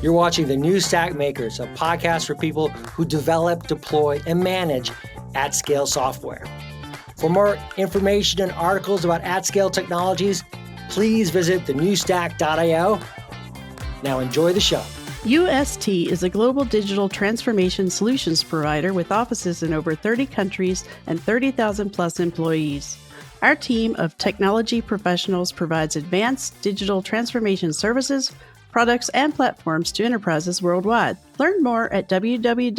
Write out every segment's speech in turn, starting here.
You're watching the New Stack Makers, a podcast for people who develop, deploy, and manage at-scale software. For more information and articles about at-scale technologies, please visit thenewstack.io. Now enjoy the show. UST is a global digital transformation solutions provider with offices in over 30 countries and 30,000 plus employees. Our team of technology professionals provides advanced digital transformation services, products, and platforms to enterprises worldwide. Learn more at www.ust.com.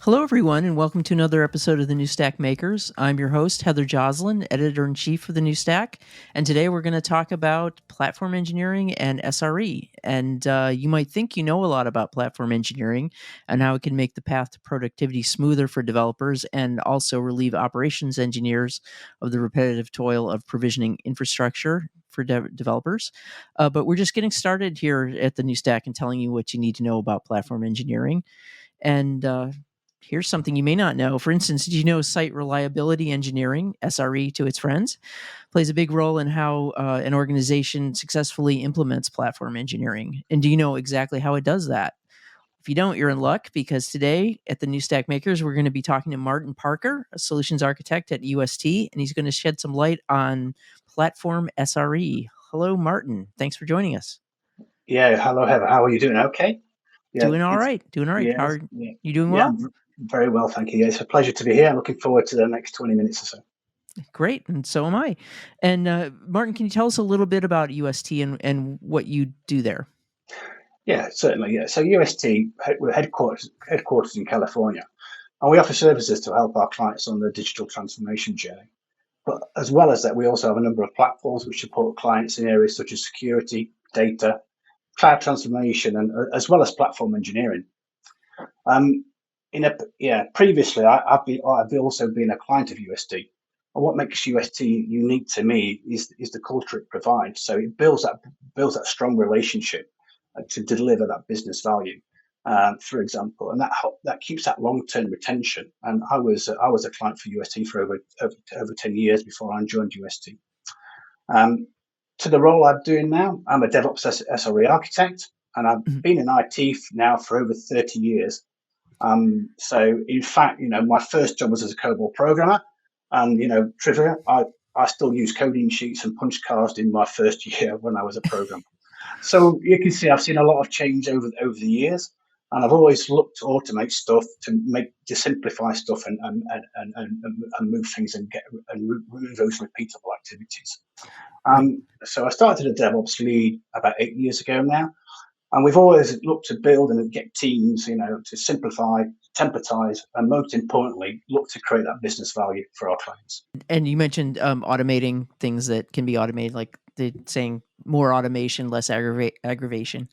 Hello, everyone, and welcome to another episode of the New Stack Makers. I'm your host, Heather Joslyn, Editor-in-Chief of the New Stack, and today we're going to talk about platform engineering and SRE. And you might think you know a lot about platform engineering and how it can make the path to productivity smoother for developers and also relieve operations engineers of the repetitive toil of provisioning infrastructure for developers. But we're just getting started here at the New Stack and telling you what you need to know about platform engineering. And here's something you may not know. For instance, did you know site reliability engineering, SRE to its friends, plays a big role in how an organization successfully implements platform engineering? And do you know exactly how it does that? If you don't, you're in luck, because today at the New Stack Makers, we're going to be talking to Martin Parker, a solutions architect at UST, and he's going to shed some light on platform SRE. Hello, Martin. Thanks for joining us. Yeah, hello, Heather. How are you doing? Okay. Yeah, doing all right. Yeah, How are you doing? Well? I'm very well, thank you. Yeah, it's a pleasure to be here. I'm looking forward to the next 20 minutes or so. Great, and so am I. And Martin, can you tell us a little bit about UST and what you do there? Yeah, certainly. Yeah. So UST, we're headquarters in California, and we offer services to help our clients on their digital transformation journey. But as well as that, we also have a number of platforms which support clients in areas such as security, data, cloud transformation, and as well as platform engineering. Previously, I've also been a client of UST, and what makes UST unique to me is the culture it provides. So it builds that strong relationship to deliver that business value, for example, and that keeps that long-term retention. And I was a client for UST for over 10 years before I joined UST. To the role I'm doing now, I'm a DevOps SRE architect, and I've been in IT now for over 30 years. So in fact, my first job was as a COBOL programmer, and trivia, I still use coding sheets and punch cards in my first year when I was a programmer. So you can see I've seen a lot of change over the years, and I've always looked to automate stuff to simplify stuff and move things and remove those repeatable activities. So I started a DevOps lead about 8 years ago now. And we've always looked to build and get teams, to simplify, temporize, and most importantly, look to create that business value for our clients. And you mentioned automating things that can be automated, like saying more automation, less aggravation.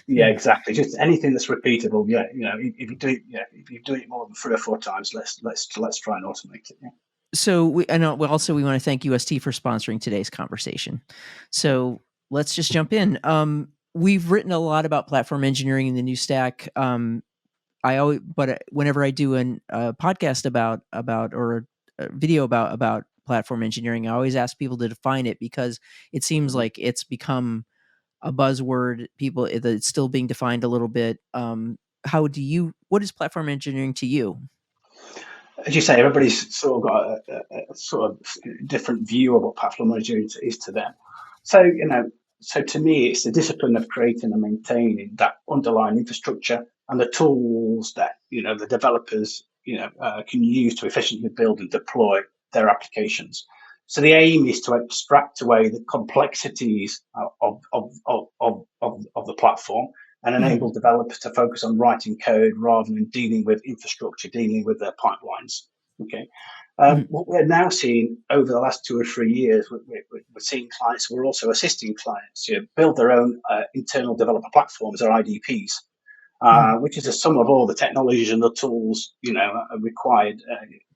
Yeah, exactly. Just anything that's repeatable. Yeah, if you do it more than 3 or 4 times, let's try and automate it. Yeah. So we want to thank UST for sponsoring today's conversation. So let's just jump in. We've written a lot about platform engineering in the New Stack. But whenever I do a podcast about or a video about platform engineering, I always ask people to define it, because it seems like it's become a buzzword. It's still being defined a little bit. What is platform engineering to you? As you say, everybody's sort of got a sort of different view of what platform engineering is to them. So to me, it's the discipline of creating and maintaining that underlying infrastructure and the tools that the developers can use to efficiently build and deploy their applications. So the aim is to abstract away the complexities of the platform and enable developers to focus on writing code rather than dealing with infrastructure, dealing with their pipelines. Okay. What we're now seeing over the last 2 or 3 years, we're seeing clients, we're also assisting clients to build their own internal developer platforms, or IDPs, which is a sum of all the technologies and the tools are required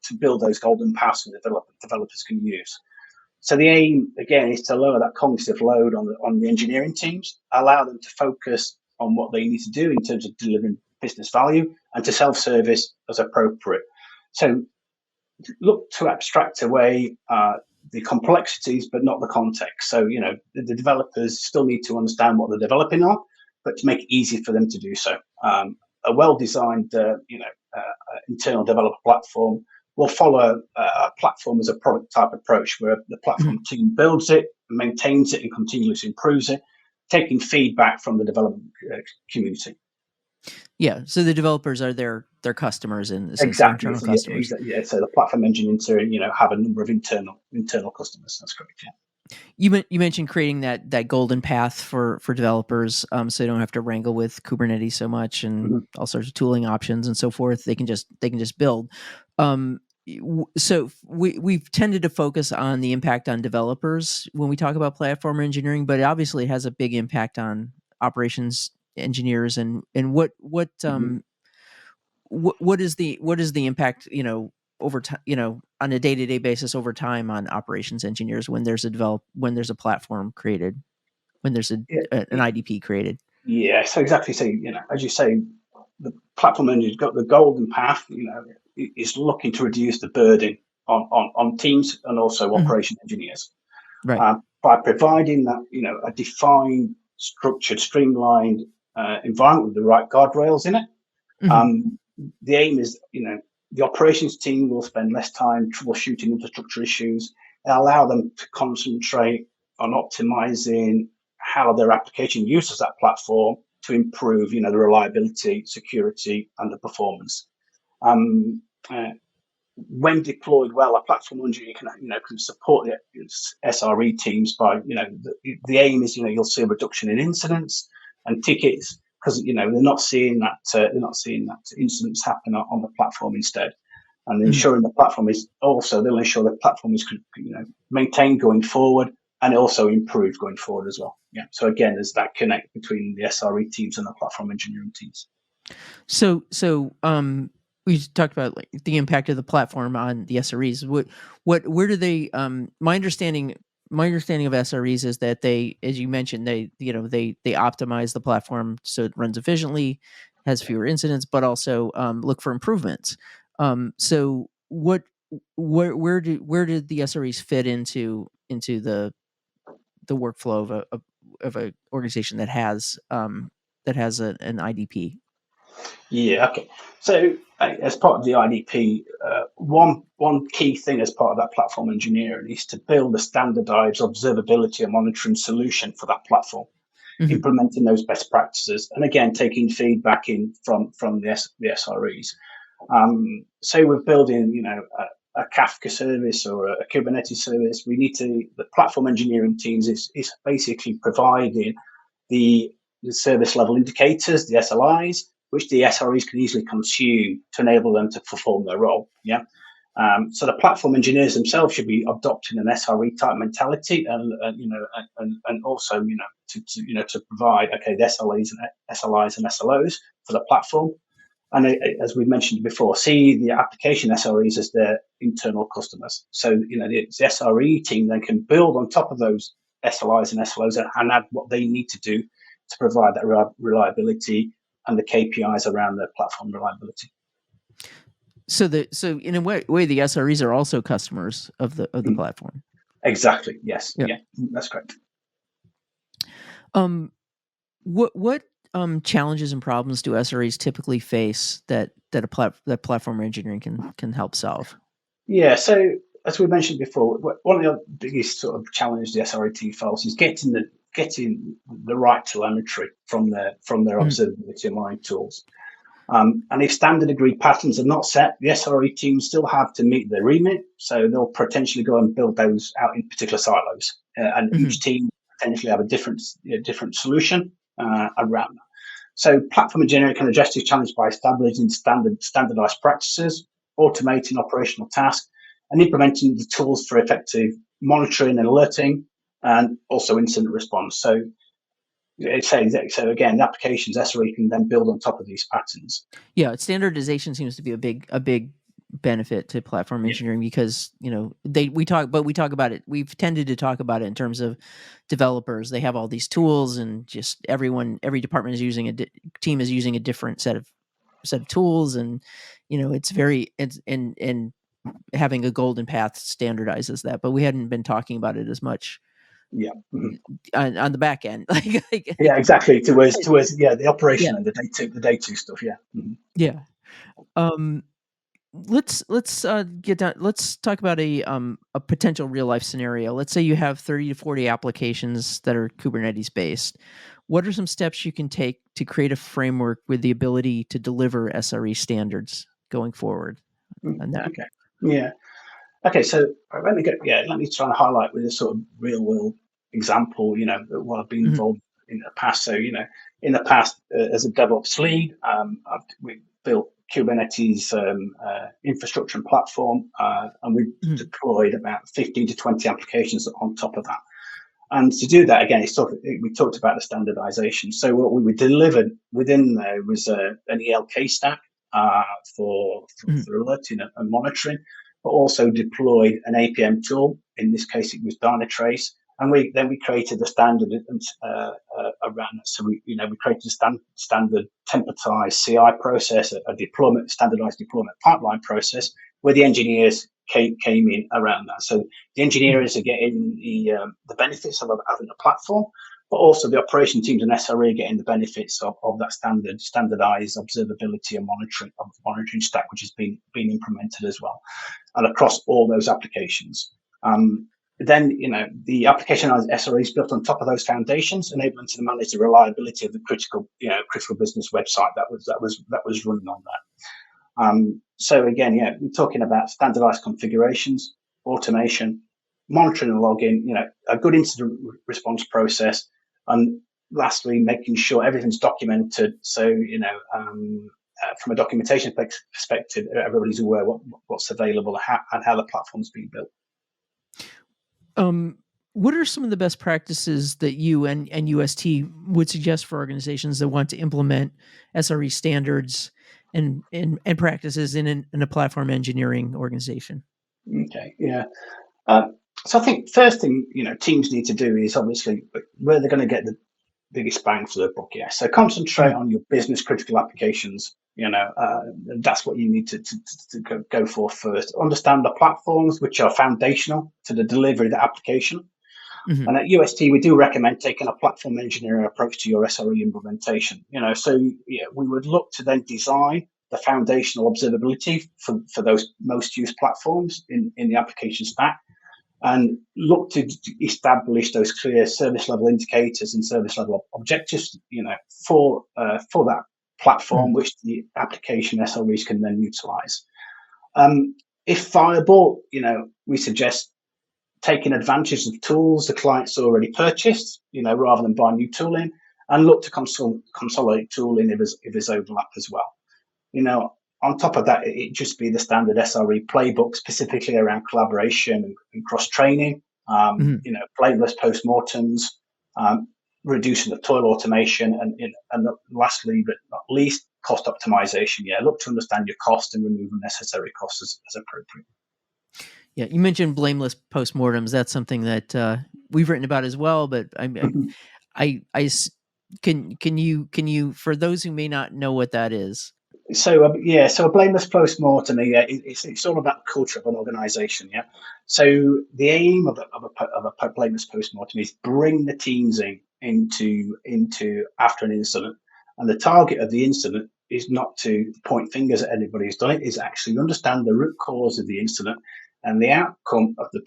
to build those golden paths that developers can use. So the aim, again, is to lower that cognitive load on the engineering teams, allow them to focus on what they need to do in terms of delivering business value, and to self-service as appropriate. So look to abstract away the complexities, but not the context. So, the developers still need to understand what they're developing on, but to make it easy for them to do so. A well-designed, internal developer platform will follow a platform as a product type approach, where the platform team builds it, maintains it, and continuously improves it, taking feedback from the development community. Yeah, so the developers are their customers in this Exactly. internal So, customers. yeah, so the platform engineers, have a number of internal customers. That's correct. Yeah. You mentioned creating that golden path for developers, so they don't have to wrangle with Kubernetes so much and all sorts of tooling options and so forth. They can just build. So we've tended to focus on the impact on developers when we talk about platform engineering, but obviously it has a big impact on operations engineers. And what is the impact, over time, on a day-to-day basis over time on operations engineers when there's a platform created, when there's an IDP created? Yeah. So exactly. So, as you say, the platform engineer's got the golden path, is looking to reduce the burden on teams and also operation engineers. Right. By providing that, a defined, structured, streamlined environment with the right guardrails in it. The aim is, the operations team will spend less time troubleshooting infrastructure issues and allow them to concentrate on optimizing how their application uses that platform to improve, the reliability, security, and the performance. When deployed well, a platform engineer can support the SRE teams by, the aim is, you'll see a reduction in incidents and tickets, because they're not seeing that incidents happen on the platform instead, and ensuring the platform is also, they'll ensure the platform is maintained going forward and also improved going forward as well. Yeah. So again, there's that connect between the SRE teams and the platform engineering teams. So we talked about the impact of the platform on the SREs. Where do they? My understanding of SREs is that they, as you mentioned, they optimize the platform so it runs efficiently, has fewer incidents, but also look for improvements. So where did the SREs fit into the workflow of a organization that has an IDP? Yeah. Okay. So as part of the IDP, one key thing as part of that platform engineering is to build a standardized observability and monitoring solution for that platform, implementing those best practices, and again taking feedback in from the SREs. So we're building, a Kafka service or a Kubernetes service. The platform engineering teams is basically providing the service level indicators, the SLIs, which the SREs can easily consume to enable them to perform their role. Yeah. So the platform engineers themselves should be adopting an SRE type mentality, and also, to provide, the SLIs and SLOs for the platform. And as we mentioned before, see the application SREs as their internal customers. So, the SRE team then can build on top of those SLIs and SLOs and add what they need to do to provide that reliability and the KPIs around the platform reliability. So in a way, the SREs are also customers of the platform. Exactly. Yes. Yeah, that's correct. What challenges and problems do SREs typically face that platform engineering can help solve? Yeah. So as we mentioned before, one of the biggest sort of challenges the SRE team faces is getting the right telemetry from their observability and monitoring tools. And if standard agreed patterns are not set, the SRE teams still have to meet their remit. So they'll potentially go and build those out in particular silos, and each team potentially have a different solution around that. So platform engineering can address this challenge by establishing standardized practices, automating operational tasks, and implementing the tools for effective monitoring and alerting, and also incident response. So again, the applications SRE can then build on top of these patterns. Yeah, standardization seems to be a big benefit to platform engineering, because we talk about it. We've tended to talk about it in terms of developers. They have all these tools, and just every department is using team is using a different set of tools, and having a golden path standardizes that, but we hadn't been talking about it as much Yeah. on the back end. Yeah, exactly. Towards the Yeah. operation and the day two stuff. Yeah. Yeah. Let's get down. Let's talk about a potential real life scenario. Let's say you have 30 to 40 applications that are Kubernetes based. What are some steps you can take to create a framework with the ability to deliver SRE standards going forward on that? Okay. Yeah. Okay. So let me try and highlight with a sort of real world example. What I've been Mhm. involved in the past. So in the past, as a DevOps lead, we built Kubernetes infrastructure and platform, and we Mhm. deployed about 15 to 20 applications on top of that. And to do that, again, we talked about the standardization. So what we delivered within there was an ELK stack for alerting and monitoring, but also deployed an APM tool. In this case, it was Dynatrace. And we created a standard around it. So we created a standard templatized CI process, a standardized deployment pipeline process, where the engineers came in around that. So the engineers are getting the benefits of having a platform, but also the operation teams and SRE getting the benefits of that standardized observability and monitoring stack, which has been implemented as well, and across all those applications. Then the application has SREs built on top of those foundations, enabling to manage the reliability of the critical business website that was running on that. So again, we're talking about standardized configurations, automation, monitoring and logging, a good incident response process, and lastly, making sure everything's documented. So from a documentation perspective, everybody's aware what's available and how the platform's being built. What are some of the best practices that you and UST would suggest for organizations that want to implement SRE standards and practices in a platform engineering organization? Okay, yeah. So I think first thing teams need to do is obviously where they're going to get the biggest bang for the buck. Yeah, so concentrate on your business critical applications. That's what you need to go for first. Understand the platforms which are foundational to the delivery of the application. And at UST, we do recommend taking a platform engineering approach to your SRE implementation. So we would look to then design the foundational observability for those most used platforms in the application stack, and look to establish those clear service level indicators and service level objectives, for that platform, which the application SREs can then utilize. If viable, we suggest taking advantage of tools the client's already purchased, rather than buy new tooling, and look to consolidate tooling if there's overlap as well. On top of that, it just be the standard SRE playbook, specifically around collaboration and cross training. Blameless postmortems, reducing the toil automation, and lastly but not least, cost optimization. Look to understand your cost and remove unnecessary costs as appropriate. Yeah, you mentioned blameless postmortems. That's something that we've written about as well. But can you for those who may not know what that is? So a blameless postmortem, it's all about the culture of an organization. Yeah. So the aim of a blameless postmortem is bring the teams into after an incident, and the target of the incident is not to point fingers at anybody who's done it. Is actually understand the root cause of the incident, and the outcome of the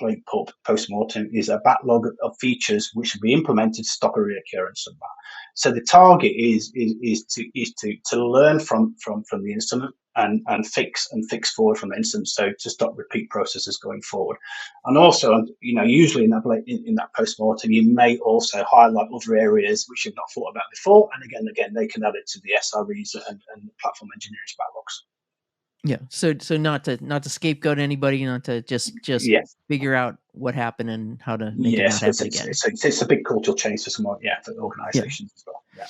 postmortem is a backlog of features which will be implemented to stop a reoccurrence of that. So the target is to learn from the incident and fix forward from the incident, so to stop repeat processes going forward. And also, usually in that postmortem, you may also highlight other areas which you've not thought about before, and again they can add it to the SREs and platform engineering's backlogs. Yeah. So not to scapegoat anybody, not to just figure out what happened and how to make it not happen again. It's a big cultural change for for organizations as well. Yeah.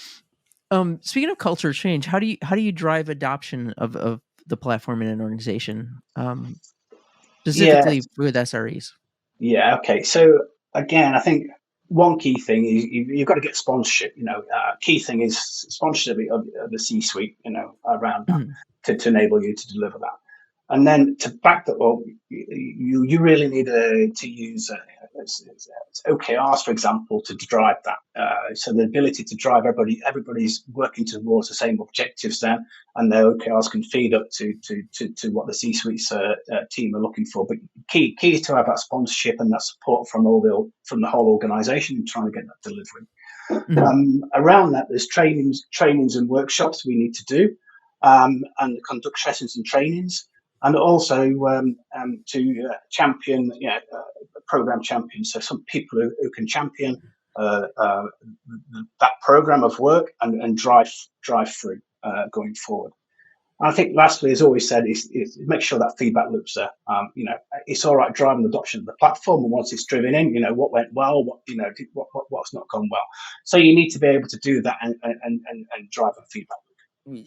Speaking of culture change, how do you drive adoption of the platform in an organization, specifically with SREs? Yeah. Okay. So again, I think one key thing is you've got to get sponsorship. Key thing is sponsorship of the C-suite. Around that to enable you to deliver that. And then to back that up, you really need to use OKRs, for example, to drive that. So the ability to drive everybody's working towards the same objectives then, and their OKRs can feed up to what the C-suite's team are looking for. But key is to have that sponsorship and that support from the whole organisation in trying to get that delivery. Around that, there's trainings and workshops we need to do, and conduct sessions and trainings. And also to champion, program champions. So some people who can champion that program of work and drive through going forward. And I think lastly, as always said, is make sure that feedback loop's there. It's all right driving the adoption of the platform, and once it's driven in, what went well, what's not gone well. So you need to be able to do that and drive a feedback loop.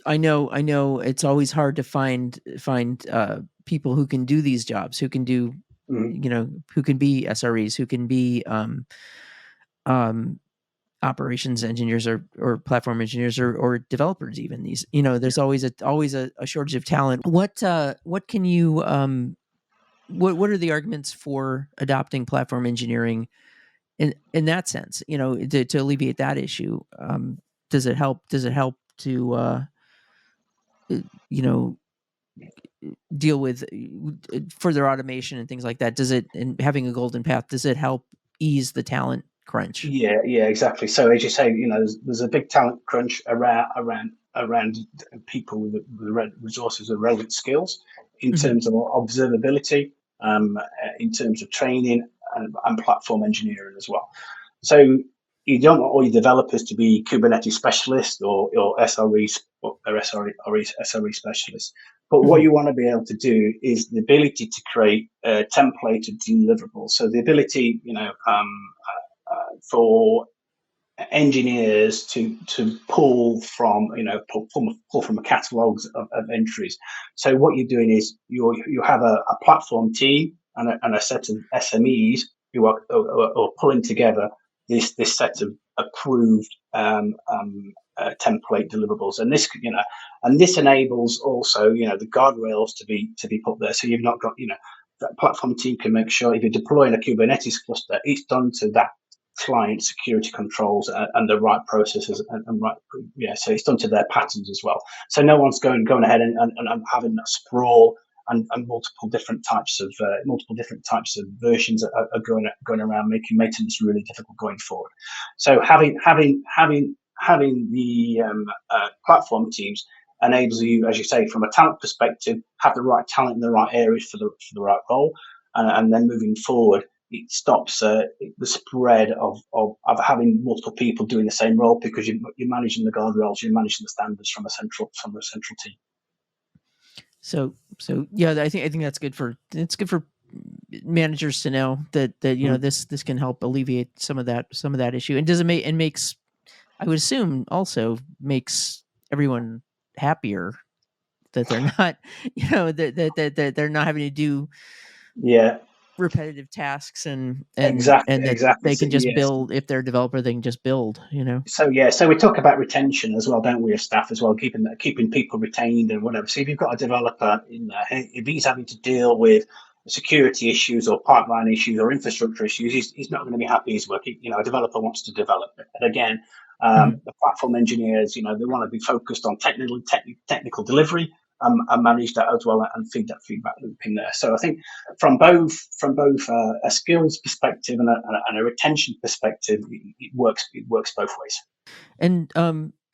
I know it's always hard to find people who can do these jobs, who can do, who can be SREs, who can be operations engineers or platform engineers or developers. Even these, there's always a shortage of talent. What can you what are the arguments for adopting platform engineering in that sense? To alleviate that issue. Does it help to deal with further automation and things like that? And having a golden path, does it help ease the talent crunch? Yeah, exactly. So as you say, there's a big talent crunch around people with the resources of relevant skills in terms of observability, in terms of training and platform engineering as well. So you don't want all your developers to be Kubernetes specialists or SREs or SRE specialists. But what you want to be able to do is the ability to create templated deliverables. So the ability, for engineers to pull from a catalogue of entries. So what you're doing is you have a platform team and a set of SMEs who are pulling together this set of approved template deliverables, and this enables also the guardrails to be put there. So you've not got that platform team can make sure if you're deploying a Kubernetes cluster, it's done to that client security controls and the right processes and right, so it's done to their patterns as well. So no one's going ahead and having that sprawl and multiple different types of versions are going around, making maintenance really difficult going forward. So having the platform teams enables you, as you say, from a talent perspective, have the right talent in the right areas for the right role, and then moving forward, it stops the spread of having multiple people doing the same role, because you're managing the guardrails, you're managing the standards from a central team. So yeah, I think that's good for managers to know that this can help alleviate some of that issue. And does it makes, I would assume, also makes everyone happier that they're not that they're not having to do repetitive tasks and exactly. They can just build. If they're a developer, they can just build. So we talk about retention as well, don't we, of staff as well, keeping people retained and whatever. So if you've got a developer in there, if he's having to deal with security issues or pipeline issues or infrastructure issues, he's not going to be happy he's working. A developer wants to develop it. And again, the platform engineers, they want to be focused on technical delivery. And manage that as well and feed that feedback loop in there. So I think from both a skills perspective and a retention perspective, it works both ways. And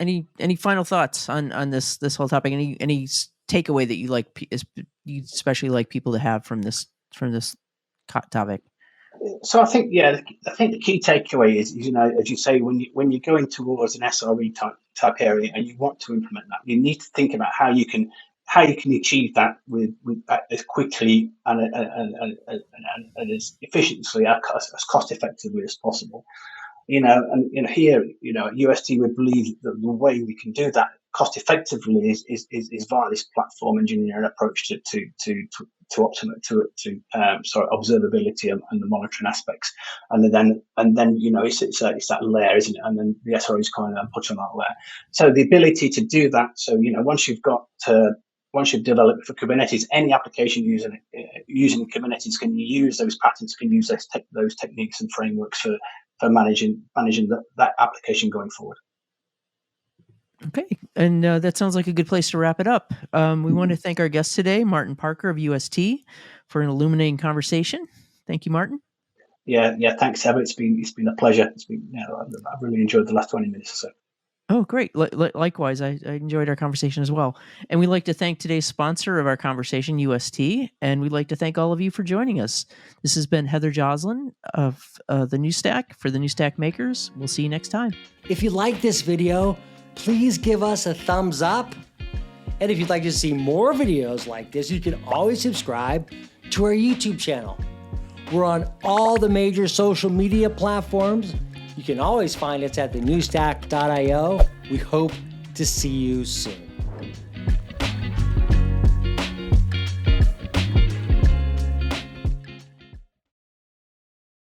any final thoughts on this whole topic? Any takeaway that you especially like people to have from this topic? So I think the key takeaway is as you say, when you're going towards an SRE type area and you want to implement that, you need to think about how you can achieve that with as quickly and as efficiently, as cost effectively as possible. Here, at UST, we believe that the way we can do that cost effectively is via this platform engineering approach to observability and the monitoring aspects, and then it's that layer, isn't it? And then the SREs kind of put on that layer. So the ability to do that. So once you've got once you've developed for Kubernetes, any application using Kubernetes can use those patterns, can use those techniques and frameworks for managing that application going forward. Okay, and that sounds like a good place to wrap it up. We want to thank our guest today, Martin Parker of UST, for an illuminating conversation. Thank you, Martin. Yeah. Thanks, Heather. It's been a pleasure. I've really enjoyed the last 20 minutes or so. Oh, great. Likewise, I enjoyed our conversation as well. And we'd like to thank today's sponsor of our conversation, UST, and we'd like to thank all of you for joining us. This has been Heather Joslyn of the New Stack for the New Stack Makers. We'll see you next time. If you like this video, please give us a thumbs up. And if you'd like to see more videos like this, you can always subscribe to our YouTube channel. We're on all the major social media platforms. You can always find us at thenewstack.io. We hope to see you soon.